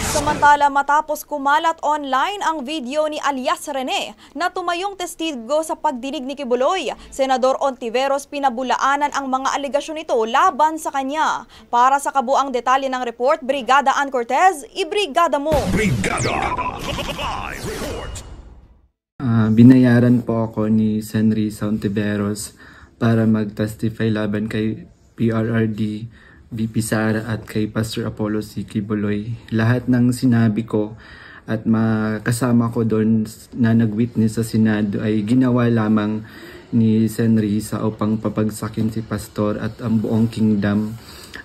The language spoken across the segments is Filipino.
Samantala, matapos kumalat online ang video ni alias Rene na tumayong testigo sa pagdinig ni Kibuloy, Senador Ontiveros pinabulaanan ang mga aligasyon nito laban sa kanya. Para sa kabuang detalye ng report, Brigada Ann Cortez, ibrigada mo! Brigada! Live report! Binayaran po ako ni Senrisa Ontiveros para mag-testify laban kay PRRD, VP Sara at kay Pastor Apollo C. Kibuloy. Lahat ng sinabi ko at makasama ko doon na nag-witness sa Senado ay ginawa lamang ni Senrisa upang papagsakin si Pastor at ang buong kingdom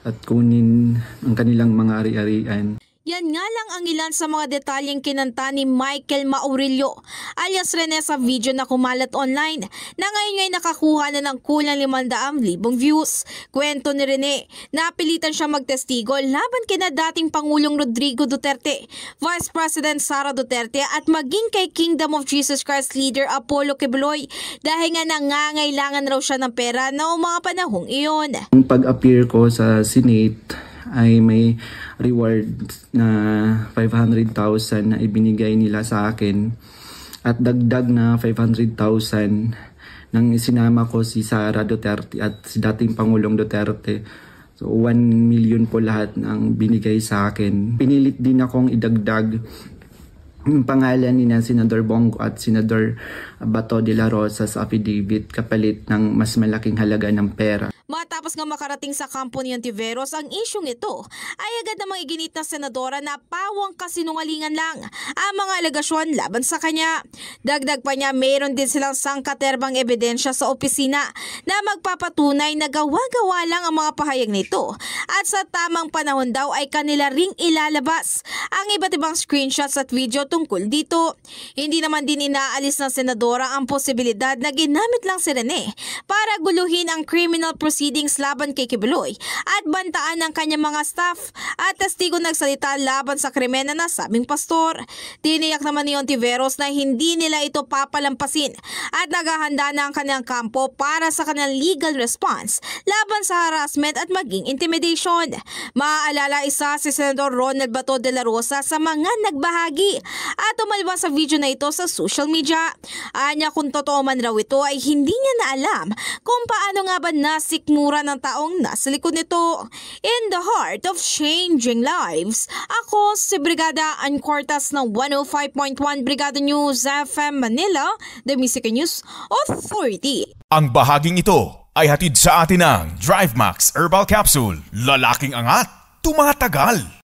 at kunin ang kanilang mga ari-arian. Yan nga lang ang ilan sa mga detalyeng kinanta ni Michael Maurilio alias Rene sa video na kumalat online na ngayon ay nakakuha na ng kulang 500,000 views. Kwento ni Rene, napilitan siya magtestigo laban kina dating Pangulong Rodrigo Duterte, Vice President Sara Duterte at maging kay Kingdom of Jesus Christ leader Apollo Kibuloy dahil nga nangangailangan raw siya ng pera noong mga panahong iyon. Ang pag-appear ko sa Senate ay may reward na 500,000 na ibinigay nila sa akin at dagdag na 500,000 nang isinama ko si Sara Duterte at si dating Pangulong Duterte. So 1 million po lahat ng binigay sa akin. Pinilit din akong idagdag yung pangalan ni Senador Bongo at Senador Bato de la Rosa sa affidavit kapalit ng mas malaking halaga ng pera. Matapos nga makarating sa kampo ni Ontiveros ang isyong ito, ay agad namang iginit na senadora na pawang kasinungalingan lang ang mga alegasyon laban sa kanya. Dagdag pa niya, mayroon din silang sangkaterbang ebidensya sa opisina na magpapatunay na gawa-gawa lang ang mga pahayag nito at sa tamang panahon daw ay kanila ring ilalabas ang iba't ibang screenshots at video tungkol dito. Hindi naman din inaalis ng senadora ang posibilidad na ginamit lang si Rene para guluhin ang criminal proceedings laban kay Kibuloy at bantaan ng kanyang mga staff at testigo nagsalita laban sa krimen na nasabing pastor. Tiniyak naman ni Ontiveros na hindi nila ito papalampasin at naghahanda na ang kanyang kampo para sa kanilang legal response laban sa harassment at maging intimidation. Maaalala isa si Senador Ronald Bato de la Rosa sa mga nagbahagi at umalwa sa video na ito sa social media. Anya kung totoo man raw ito ay hindi niya na alam kung paano nga ba nasikmura ng taong nasa likod nito. In the heart of changing lives, ako si Brigada Ann Cortez ng 105.1 Brigada News FM Manila, the Music News Authority. Ang bahaging ito ay hatid sa atin ng DriveMax Herbal Capsule. Lalaking angat, tumatagal.